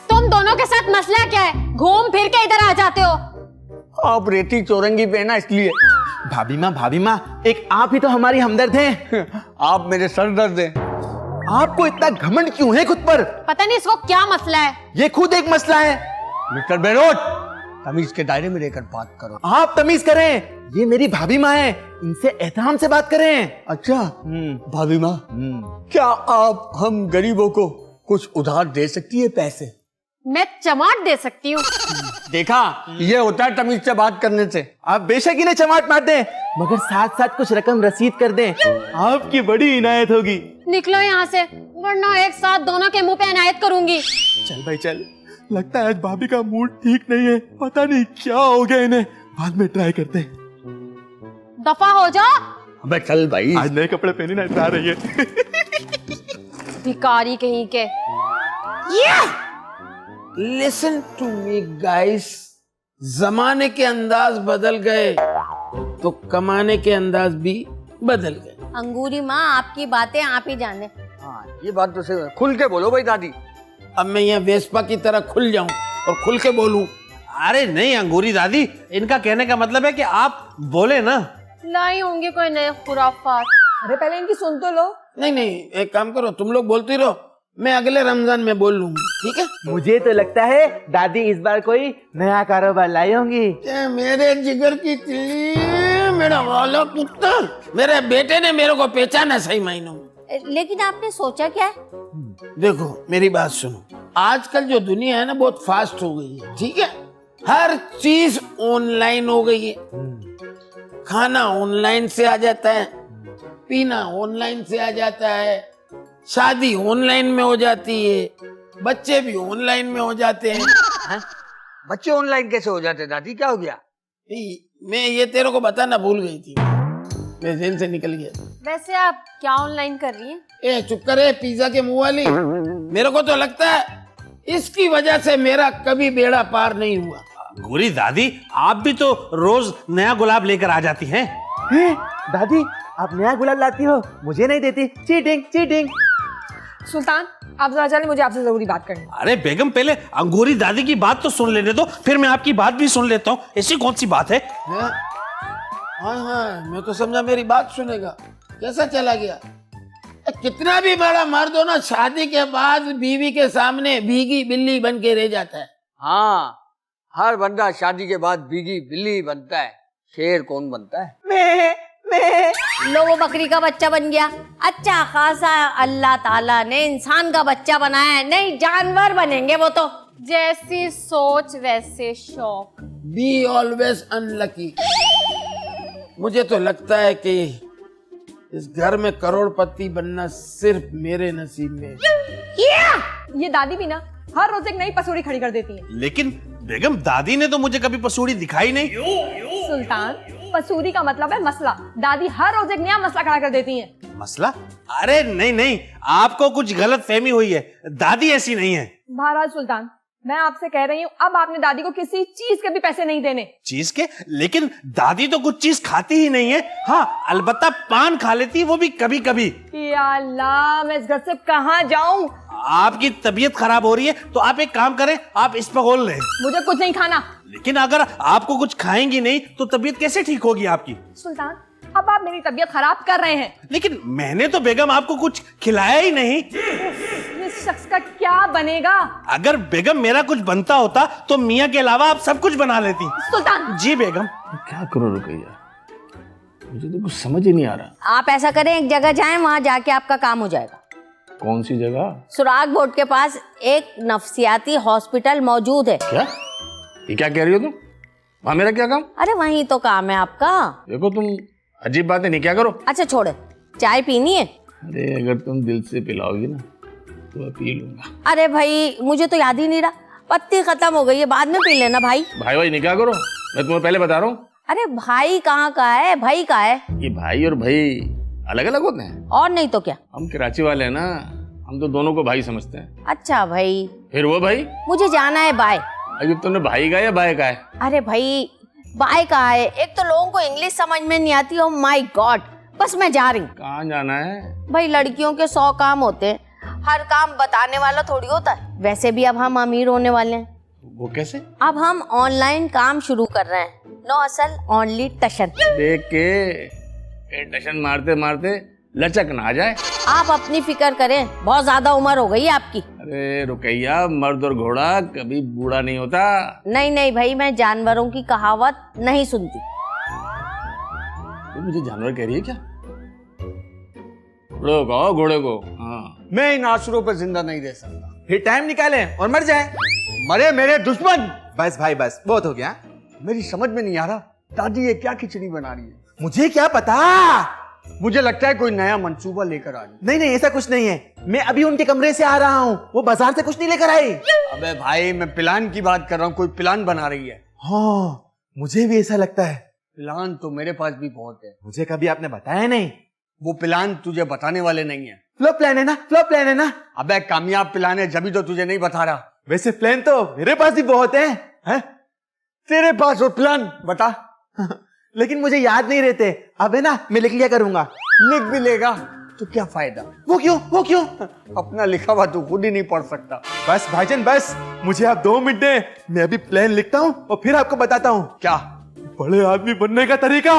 तुम दोनों के साथ मसला क्या है? घूम फिर के इधर आ जाते हो। आप रेती चौरंगी पे ना इसलिए। भाभी माँ एक आप ही तो हमारी हमदर्द हैं। आप मेरे सरदर्द हैं। आपको इतना घमंड क्यों है खुद पर? पता नहीं इसको क्या मसला है। ये खुद एक मसला है। मिस्टर बेरोट, तमीज के दायरे में रहकर बात करो। आप तमीज करें, ये मेरी भाभी माँ है, इनसे एहतराम से बात करें। अच्छा भाभी माँ, क्या आप हम गरीबों को कुछ उधार दे सकती है पैसे? मैं चमाट दे सकती हूँ। देखा, ये होता है तमीज से बात करने से। आप बेशक इन्हें चमाट मार दें, मगर साथ साथ कुछ रकम रसीद कर दें, आपकी बड़ी इनायत होगी। निकलो यहाँ से, वरना एक साथ दोनों के मुंह पे इनायत करूंगी। चल भाई चल, लगता है आज भाभी का मूड ठीक नहीं है, पता नहीं क्या हो गया इन्हें, बाद में ट्राई करते हैं। दफा हो जाओ। अबे चल भाई, आज नए कपड़े पहने ना जा रही है। भिखारी कहीं के। लिसन टू मी गाइस, जमाने के अंदाज बदल गए तो कमाने के अंदाज भी बदल गए। अंगूरी माँ, आपकी बातें आप ही जाने। हाँ ये बात तो सही है। खुल के बोलो भाई दादी। अब मैं यहाँ वेस्पा की तरह खुल जाऊं और खुल के बोलूं? अरे नहीं अंगूरी दादी, इनका कहने का मतलब है कि आप बोले ना। लाई होंगे कोई नए खुराफात। अरे पहले इनकी सुन तो लो। नहीं, एक काम करो, तुम लोग बोलती रहो, मैं अगले रमजान में बोल लूंगी, ठीक है? मुझे तो लगता है दादी इस बार कोई नया कारोबार लाई होंगी। मेरे जिगर की तिल्ली, मेरा वाला पुत्र, मेरे बेटे ने मेरे को पहचाना सही मायनों में। लेकिन आपने सोचा क्या है? देखो मेरी बात सुनो, आजकल जो दुनिया है ना बहुत फास्ट हो गई है, ठीक है? हर चीज ऑनलाइन हो गई है। खाना ऑनलाइन से आ जाता है, पीना ऑनलाइन से आ जाता है, शादी ऑनलाइन में हो जाती है, बच्चे भी ऑनलाइन में हो जाते हैं। बच्चे ऑनलाइन कैसे हो जाते दादी? क्या हो गया? मैं ये तेरे को बताना भूल गई थी, मेरे ज़हन से निकल गया। वैसे आप क्या ऑनलाइन कर रही हैं? ए चुप करे पिज्जा के मुंह वाली। मेरे को तो लगता है इसकी वजह से मेरा कभी बेड़ा पार नहीं हुआ। अंगूरी दादी, आप भी तो रोज नया गुलाब लेकर आ जाती हैं। दादी आप नया गुलाब लाती हो, मुझे नहीं देती, चीटिंग चीटिंग। सुल्तान, आप जरा चलें, मुझे आपसे जरूरी बात करनी है। अरे बेगम, पहले अंगूरी दादी की बात तो सुन लेने दो, फिर मैं आपकी बात भी सुन लेता हूँ। ऐसी कौन सी बात है? हाँ, मैं तो समझा मेरी बात सुनेगा। कैसा चला गया? कितना भी बड़ा मर्द हो ना, शादी के बाद बीवी के सामने भीगी बिल्ली बन के रह जाता है। हाँ, हर बंदा शादी के बाद भीगी बिल्ली बनता है, शेर कौन बनता है? मैं लो, वो बकरी का बच्चा बन गया। अच्छा खासा अल्लाह ताला ने इंसान का बच्चा बनाया है, नहीं जानवर बनेंगे वो तो। जैसी सोच वैसे शौक। Be always unlucky. मुझे तो लगता है कि इस घर में करोड़पति बनना सिर्फ मेरे नसीब में। ये दादी भी ना हर रोज एक नई पसूड़ी खड़ी कर देती है। लेकिन बेगम, दादी ने तो मुझे कभी पसूड़ी दिखाई नहीं। सुल्तान, पसूड़ी का मतलब है मसला। दादी हर रोज एक नया मसला खड़ा कर देती हैं। मसला? अरे नहीं, आपको कुछ गलत फहमी हुई है, दादी ऐसी नहीं है। महाराज सुल्तान, मैं आपसे कह रही हूँ, अब आपने दादी को किसी चीज के भी पैसे नहीं देने। चीज के? लेकिन दादी तो कुछ चीज खाती ही नहीं है। हाँ, अलबत्ता पान खा लेती, वो भी कभी कभी। या अल्लाह, मैं इस घर से कहाँ जाऊँ? आपकी तबीयत खराब हो रही है तो आप एक काम करें, आप इस पर गोल लें। मुझे कुछ नहीं खाना। लेकिन अगर आपको कुछ खाएंगी नहीं तो तबीयत कैसे ठीक होगी आपकी? सुल्तान, अब आप मेरी तबीयत खराब कर रहे हैं। लेकिन मैंने तो बेगम आपको कुछ खिलाया ही नहीं। इस शख्स का क्या बनेगा? अगर बेगम मेरा कुछ बनता होता तो मियाँ के अलावा आप सब कुछ बना लेती। सुल्तान जी बेगम। क्या करो रुकैया, मुझे तो कुछ समझ ही नहीं आ रहा। आप ऐसा करें, एक जगह जाएं, वहां जाके आपका काम हो जाएगा। कौन सी जगह? सुराग बोर्ड के पास एक नफ्सियाती हॉस्पिटल मौजूद है। क्या? ये क्या कह रही हो तुम? वहाँ मेरा क्या काम? अरे वहीं तो काम है आपका। देखो तुम अजीब बातें नहीं क्या करो। अच्छा छोड़े, चाय पीनी है? अरे अगर तुम दिल से पिलाओगी ना तो पी लूंगा। अरे भाई, मुझे तो याद ही नहीं रहा, पत्ती खत्म हो गई है, बाद में पी लेना भाई। भाई नहीं क्या करो, मैं तुम्हें पहले बता रहा हूँ। अरे भाई कहाँ का है, भाई का है? ये भाई और भाई अलग अलग होते हैं। और नहीं तो क्या। हम कराची वाले हैं ना, हम तो दोनों को भाई समझते हैं। अच्छा भाई। फिर वो भाई? मुझे जाना है बाय। अभी तुमने भाई का या बाय का है? अरे भाई बाय का है, एक तो लोगों को इंग्लिश समझ में नहीं आती। ओह माय गॉड, बस मैं जा रही हूँ। कहाँ जाना है? भाई लड़कियों के 100 काम होते हैं, हर काम बताने वाला थोड़ी होता है। वैसे भी अब हम अमीर होने वाले हैं। वो कैसे? अब हम ऑनलाइन काम शुरू कर रहे हैं। नो असल ओनली टशन। देख के टशन मारते मारते लचक ना आ जाए। आप अपनी फिक्र करें, बहुत ज्यादा उम्र हो गई है आपकी। अरे रुकैया, मर्द और घोड़ा कभी बूढ़ा नहीं होता। नहीं नहीं भाई, मैं जानवरों की कहावत नहीं सुनती। तो मुझे जानवर कह रही है क्या? घोड़े को, घोड़े को। हाँ, मैं इन आसुरों पर जिंदा नहीं रह सकता। फिर टाइम निकालें और मर जाए। मरे मेरे दुश्मन। बस भाई बस, बहुत हो गया। मेरी समझ में नहीं आ रहा, दादी ये क्या खिचड़ी बना रही है? मुझे क्या पता। मुझे लगता है कोई नया मंसूबा लेकर आ रही है। नहीं नहीं, ऐसा कुछ नहीं है। मैं अभी उनके कमरे से आ रहा हूँ, वो बाजार से कुछ नहीं लेकर आई। अबे भाई, मैं प्लान की बात कर रहा हूँ। कोई प्लान बना रही है। हाँ, मुझे भी ऐसा लगता है। प्लान तो मेरे पास भी बहुत है। मुझे कभी आपने बताया नहीं। वो प्लान तुझे बताने वाले नहीं है। फ्लॉप प्लान है ना, फ्लॉप प्लान है ना। अबे कामयाब प्लान है, जब तो तुझे नहीं बता रहा। वैसे प्लान तो मेरे पास भी बहुत है? तेरे पास वो प्लान बता। लेकिन मुझे याद नहीं रहते। अब है ना, मैं लिख लिया करूंगा। लिख भी लेगा तो क्या फायदा? वो क्यों? वो क्यों? अपना लिखा हुआ तू खुद ही नहीं पढ़ सकता। बस भाईजान बस, मुझे आप 2 मिनट दें, मैं अभी प्लान लिखता हूँ और फिर आपको बताता हूँ। क्या? बड़े आदमी बनने का तरीका।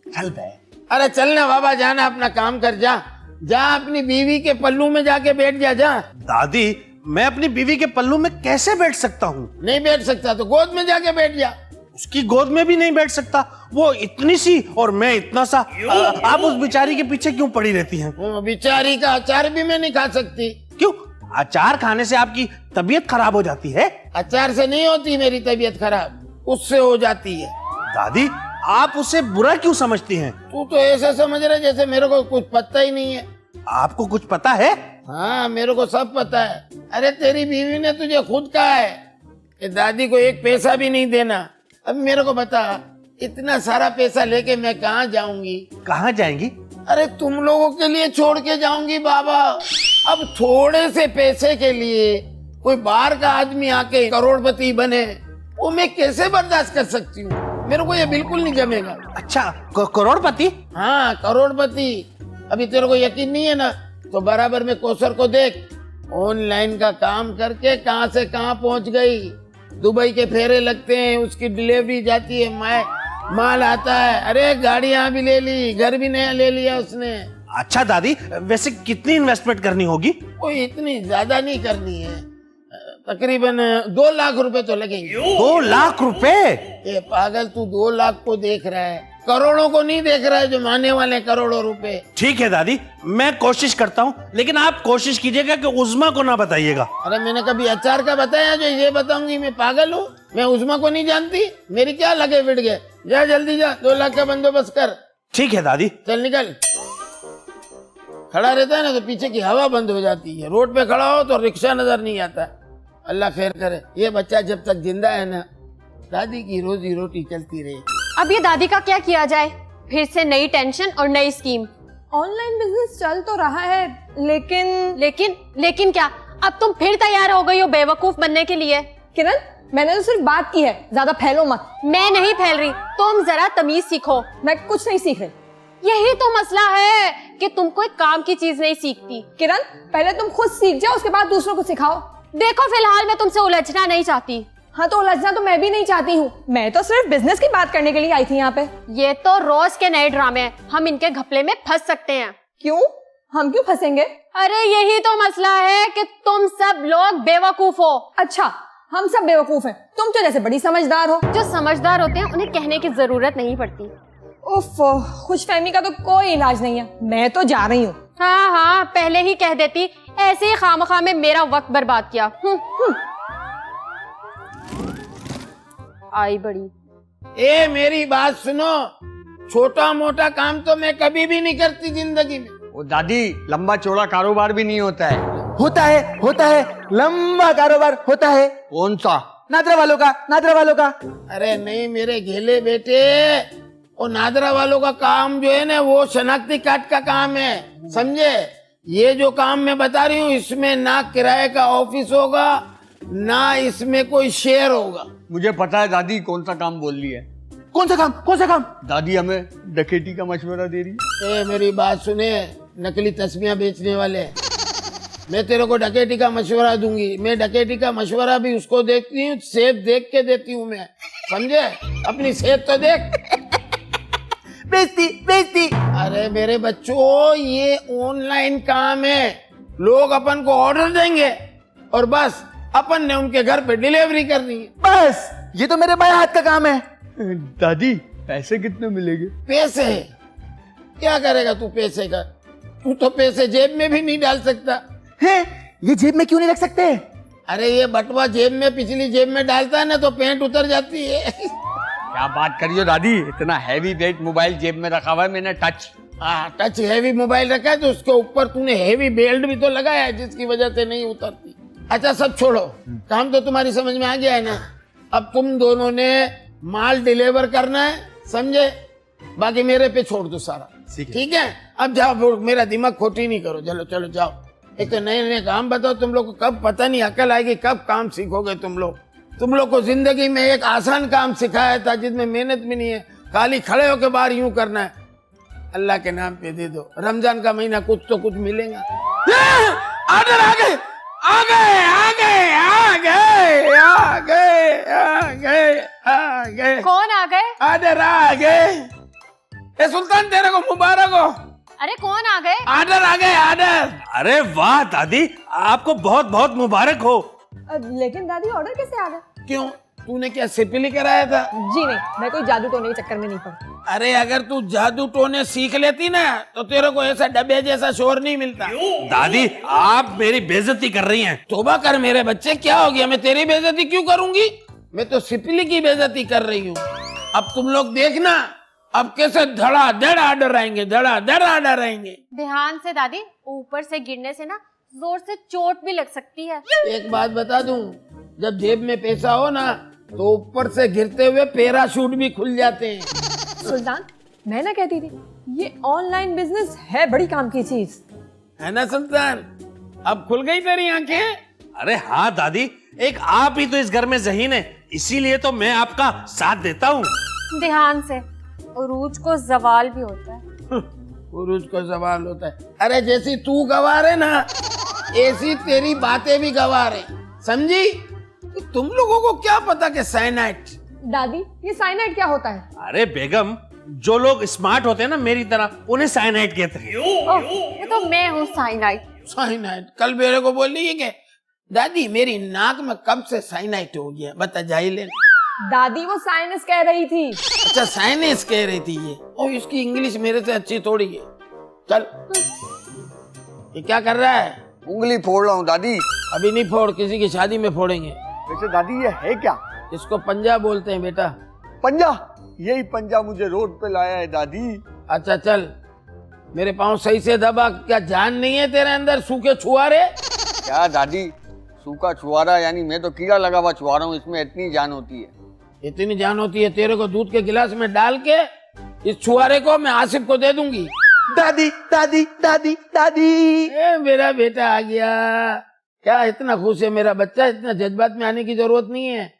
चल बे। अरे चल ना बाबा, जाना अपना काम कर। जा जा, अपनी बीवी के पल्लू में जाके बैठ जा। दादी, मैं अपनी बीवी के पल्लू में कैसे बैठ सकता हूँ? नहीं बैठ सकता तो गोद में जाके बैठ जा। उसकी गोद में भी नहीं बैठ सकता। वो इतनी सी और मैं इतना सा। आप उस बेचारी के पीछे क्यों पड़ी रहती हैं? वो बेचारी का अचार भी मैं नहीं खा सकती। क्यों? अचार खाने से आपकी तबीयत खराब हो जाती है? अचार से नहीं होती मेरी तबीयत खराब, उससे हो जाती है। दादी, आप उसे बुरा क्यों समझती हैं? तू तो ऐसा समझ रहा है जैसे मेरे को कुछ पता ही नहीं है। आपको कुछ पता है? हाँ, मेरे को सब पता है। अरे तेरी बीवी ने तुझे खुद कहा है कि दादी को एक पैसा भी नहीं देना। अब मेरे को बता, इतना सारा पैसा लेके मैं कहाँ जाऊंगी? कहाँ जाएंगी? अरे तुम लोगों के लिए छोड़ के जाऊंगी बाबा। अब थोड़े से पैसे के लिए कोई बाहर का आदमी आके करोड़पति बने, वो मैं कैसे बर्दाश्त कर सकती हूँ? मेरे को ये बिल्कुल नहीं जमेगा। अच्छा, करोड़पति? हाँ, करोड़पति। अभी तेरे को यकीन नहीं है ना, तो बराबर में कौसर को देख, ऑनलाइन का काम करके कहाँ से कहाँ पहुँच गई। दुबई के फेरे लगते हैं, उसकी डिलीवरी जाती है, माल आता है। अरे गाड़ियां भी ले ली, घर भी नया ले लिया उसने। अच्छा दादी, वैसे कितनी इन्वेस्टमेंट करनी होगी? कोई इतनी ज्यादा नहीं करनी है, तकरीबन 2 लाख रुपए तो लगेंगे। 2 लाख रुपए? ये पागल, तू 2 लाख को देख रहा है, करोड़ों को नहीं देख रहा है जो माने वाले करोड़ों रुपए। ठीक है दादी, मैं कोशिश करता हूँ, लेकिन आप कोशिश कीजिएगा कि उज़्मा को ना बताइएगा। अरे मैंने कभी अचार का बताया जो ये बताऊंगी? मैं पागल हूँ? मैं उज़्मा को नहीं जानती? मेरी क्या लगे बिड़ गए। जा जल्दी जा, 2 लाख का बंदोबस्त कर। ठीक है दादी। चल निकल। खड़ा रहता है ना तो पीछे की हवा बंद हो जाती है, रोड पे खड़ा हो तो रिक्शा नजर नहीं आता। अल्लाह खैर करे, ये बच्चा जब तक जिंदा है ना, दादी की रोजी रोटी चलती रहे। अब ये दादी का क्या किया जाए? फिर से नई टेंशन और नई स्कीम। ऑनलाइन बिजनेस चल तो रहा है, लेकिन क्या? अब तुम फिर तैयार हो गई हो बेवकूफ बनने के लिए? किरण, मैंने तो सिर्फ बात की है, ज्यादा फैलो मत। मैं नहीं फैल रही, तुम जरा तमीज सीखो। मैं कुछ नहीं सीख रही। यही तो मसला है कि तुम कोई काम की चीज नहीं सीखती। किरण, पहले तुम खुद सीख जाओ, उसके बाद दूसरों को सिखाओ। देखो, फिलहाल मैं तुमसे उलझना नहीं चाहती। हाँ, तो उलझना तो मैं भी नहीं चाहती हूँ। मैं तो सिर्फ बिजनेस की बात करने के लिए आई थी यहाँ पे। ये तो रोज के नए ड्रामे हैं, हम इनके घपले में फंस सकते हैं। क्यों? हम क्यों फंसेंगे? अरे यही तो मसला है कि तुम सब लोग बेवकूफ हो। अच्छा, हम सब बेवकूफ हैं। तुम तो जैसे बड़ी समझदार हो। जो समझदार होते हैं उन्हें कहने की जरूरत नहीं पड़ती। उफ, खुशफहमी का तो कोई इलाज नहीं है। मैं तो जा रही हूँ। हाँ, पहले ही कह देती, ऐसे ही खामखा में मेरा वक्त बर्बाद किया। आई बड़ी। ए मेरी बात सुनो, छोटा मोटा काम तो मैं कभी भी नहीं करती जिंदगी में। वो दादी, लंबा चौड़ा कारोबार भी नहीं होता है। होता है, लंबा कारोबार होता है। कौन सा? नादरा वालों का। अरे नहीं मेरे घेले बेटे, वो नादरा वालों का काम जो है ना, वो शनाख्ती कार्ड का काम है, समझे? ये जो काम मैं बता रही हूँ, इसमें ना किराए का ऑफिस होगा, ना इसमें कोई शेयर होगा। मुझे पता है दादी कौन सा काम बोल रही है। कौन सा काम? दादी हमें डकैती का मशवरा दे रही है। ए मेरी बात सुने, नकली तस्वीरें बेचने वाले, मैं तेरे को डकैती का मशवरा दूंगी। मैं डकैती का मशवरा भी उसको देती हूँ, सेहत देख के देती हूँ मैं, समझे? अपनी सेहत तो देख। बेइज्जती। अरे मेरे बच्चों, ये ऑनलाइन काम है। लोग अपन को ऑर्डर देंगे और बस अपन ने उनके घर पे डिलीवरी करनी है। बस ये तो मेरे बाएं हाथ का काम है। दादी पैसे कितने मिलेंगे? पैसे क्या करेगा तू पैसे का? तू तो पैसे जेब में भी नहीं डाल सकता है, ये जेब में क्यों नहीं रख सकते? अरे ये बटवा जेब में, पिछली जेब में डालता है ना तो पैंट उतर जाती है। क्या बात करियो दादी, इतना हैवी वेट मोबाइल जेब में रखा हुआ है मैंने। टच हैवी मोबाइल रखा है तो उसके ऊपर तूने हैवी बेल्ट भी तो लगाया है जिसकी वजह से नहीं उतरती। अच्छा सब छोड़ो, काम तो तुम्हारी समझ में आ गया है ना? अब तुम दोनों ने माल डिलीवर करना है, समझे? बाकी मेरे पे छोड़ दो सारा, ठीक है? अब जाओ, मेरा दिमाग खोटी नहीं करो। चलो चलो जाओ। एक तो नए नए काम बताओ तुम लोग को, कब पता नहीं अकल आएगी, कब काम सीखोगे तुम लोग। तुम लोग को जिंदगी में एक आसान काम सिखाया था जिसमें मेहनत भी नहीं है, खाली खड़े होकर बाहर यूं करना है। अल्लाह के नाम पे दे दो, रमजान का महीना कुछ तो कुछ मिलेगा। ऑर्डर आ गए, आ गए, आ गए, आ गए, आ गए, आ गए, आ गए। कौन आ गए? ऑर्डर आ गए। ए सुल्तान, तेरे को मुबारक हो। अरे कौन आ गए? ऑर्डर आ गए, ऑर्डर। अरे वाह दादी, आपको बहुत बहुत मुबारक हो। लेकिन दादी ऑर्डर कैसे आ गया? क्यों, तूने क्या सिपिली कराया था? जी नहीं, मैं कोई जादू टोने के चक्कर में नहीं पड़ी। अरे अगर तू जादू टोने सीख लेती ना तो तेरे को ऐसा डब्बे जैसा शोर नहीं मिलता। दादी आप मेरी बेइज्जती कर रही हैं। तोबा कर मेरे बच्चे, क्या हो गया? मैं तेरी बेइज्जती क्यों करूंगी? मैं तो सिपिली की बेइज्जती कर रही हूँ। अब तुम लोग देखना, अब कैसे धड़ाधड़ ऑर्डर आएंगे, धड़ाधड़ ऑर्डर आएंगे। ध्यान से दादी, ऊपर से गिरने से ना जोर से चोट भी लग सकती है। एक बात बता दूं, जब जेब में पैसा हो ना तो ऊपर से गिरते हुए पैराशूट भी खुल जाते हैं। सुल्तान, मैं ना कहती थी ये ऑनलाइन बिजनेस है बड़ी काम की चीज, है ना सुल्तान? अब खुल गई तेरी आंखें? अरे हाँ दादी, एक आप ही तो इस घर में ज़हीन है, इसीलिए तो मैं आपका साथ देता हूँ। ध्यान से, उरूज को जवाल भी होता है। उरूज को सवाल होता है। अरे जैसी तू गवार है ना, ऐसी तेरी बातें भी गवार है, समझी? तो तुम लोगों को क्या पता कि साइनाइड? दादी ये साइनाइड क्या होता है? अरे बेगम, जो लोग स्मार्ट होते हैं ना मेरी तरह, उन्हें साइनाइड कहते हैं। ओह, ये तो मैं हूँ साइनाइड। साइनाइड? कल मेरे को बोल रही है कि दादी मेरी नाक में कब से साइनाइड हो गया, बता जाइले। दादी वो साइनस कह रही थी। अच्छा साइनस कह रही थी ये, और इसकी इंग्लिश मेरे से अच्छी थोड़ी है। चल, ये क्या कर रहा है? उंगली फोड़ रहा हूँ दादी। अभी नहीं फोड़, किसी की शादी में फोड़ेंगे। वैसे दादी ये है क्या? इसको पंजा बोलते हैं बेटा। पंजा? यही पंजा मुझे रोड पे लाया है दादी। अच्छा चल, मेरे पाँव सही से दबा। क्या जान नहीं है तेरे अंदर, सूखे छुआरे? क्या दादी, सूखा छुआरा यानी मैं तो कीड़ा लगा हुआ छुआरा हूँ, इसमें इतनी जान होती है? इतनी जान होती है? तेरे को दूध के गिलास में डाल के इस छुआरे को मैं आसिफ को दे दूंगी। दादी दादी दादी दादी। ए, मेरा बेटा आ गया। क्या इतना खुश है मेरा बच्चा? इतना जज्बात में आने की जरूरत नहीं है।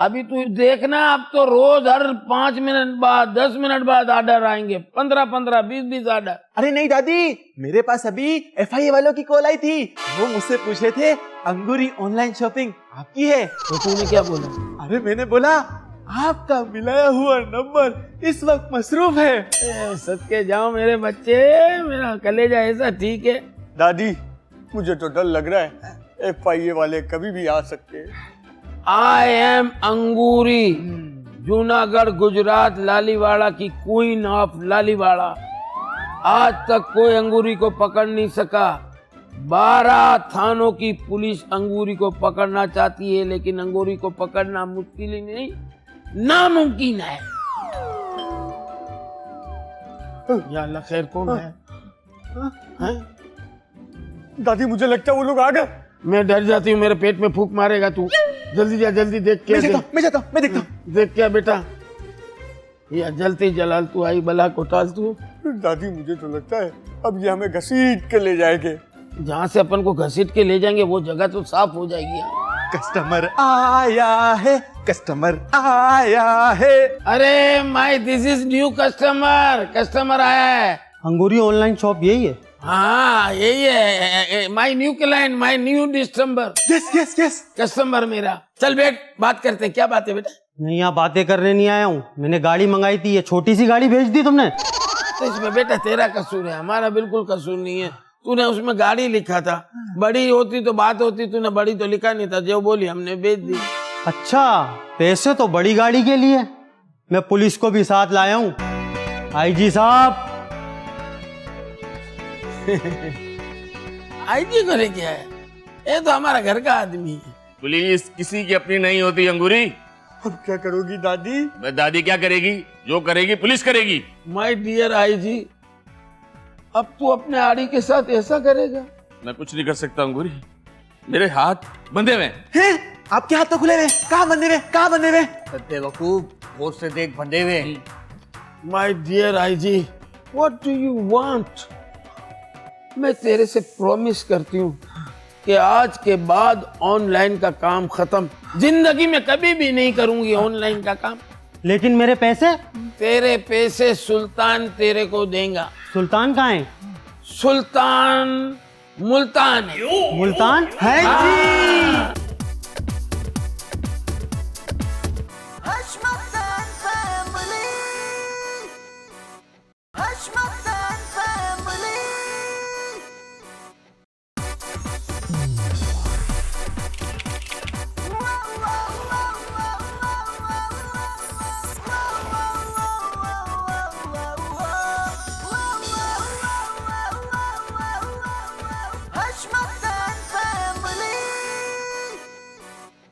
अभी तू देखना, अब तो रोज हर 5 मिनट बाद, 10 मिनट बाद ऑर्डर आएंगे, 15-15, 20-20 ऑर्डर। अरे नहीं दादी, मेरे पास अभी FIA वालों की कॉल आई थी। वो मुझसे पूछ रहे थे अंगूरी ऑनलाइन शॉपिंग आपकी है? तो तूने क्या बोला? अरे मैंने बोला आपका मिलाया हुआ नंबर इस वक्त मसरूफ है। सदके जाओ मेरे बच्चे, मेरा कलेजा ऐसा ठीक है। दादी मुझे तो डर लग रहा है, FIA वाले कभी भी आ सकते हैं। आई एम अंगूरी, जूनागढ़ गुजरात लालीवाड़ा की क्वीन ऑफ लालीवाड़ा। आज तक कोई अंगूरी को पकड़ नहीं सका। 12 थानों की पुलिस अंगूरी को पकड़ना चाहती है, लेकिन अंगूरी को पकड़ना मुश्किल ही नहीं, नामुमकिन है। या अल्लाह, खैर कौन है? हैं? दादी मुझे लगता है वो लोग आ गए। मैं डर जाती हूँ, मेरे पेट में फूंक मारेगा तू। जल्दी जा, जल्दी देख के। मैं जाता हूँ, मैं देखता हूँ। देख क्या बेटा, या जलती जलाल तू आई बला को टाल तू। दादी मुझे तो लगता है अब ये हमें घसीट के ले जाएंगे। जहाँ से अपन को घसीट के ले जाएंगे वो जगह तो साफ हो जाएगी। कस्टमर आया है, कस्टमर आया है। अरे my, this is new customer. Customer आया है। अंगूरी ऑनलाइन शॉप यही है? हाँ यही है, my new client, my new customer, yes yes yes. Customer मेरा। चल बैठ, बात करते हैं। क्या बात है बेटा? नहीं, यहाँ बातें करने नहीं आया हूँ। मैंने गाड़ी मंगाई थी, ये छोटी सी गाड़ी भेज दी तुमने। तो इसमें बेटा तेरा कसूर है, हमारा बिल्कुल कसूर नहीं है। तूने उसमें गाड़ी लिखा था, बड़ी होती तो बात होती, तूने बड़ी तो लिखा नहीं था, जो बोली हमने भेज दी। अच्छा, पैसे तो बड़ी गाड़ी के लिए। मैं पुलिस को भी साथ लाया हूँ। आईजी साहब। आईजी को लेके आया? ये तो हमारा घर का आदमी है। पुलिस किसी की अपनी नहीं होती अंगूरी। अब क्या करोगी दादी? मैं दादी क्या करेगी? जो करेगी पुलिस करेगी। माय डियर आईजी, अब तू अपने आड़ी के साथ ऐसा करेगा? मैं कुछ नहीं कर सकता अंगूरी, मेरे हाथ बंधे हुए हैं? आपके हाथ तो खुले हुए, कहाँ बंधे हुए, कहाँ बंधे हुए? बेवकूफ, गौर से देख, बंधे हुए। My dear IG, what do you want? मैं तेरे से प्रॉमिस करती हूँ कि आज के बाद ऑनलाइन का काम खत्म। जिंदगी में कभी भी नहीं करूंगी ऑनलाइन का काम। लेकिन मेरे पैसे? तेरे पैसे सुल्तान तेरे को देगा। सुल्तान कहाँ है? सुल्तान मुल्तान है। मुल्तान? है जी। Hush,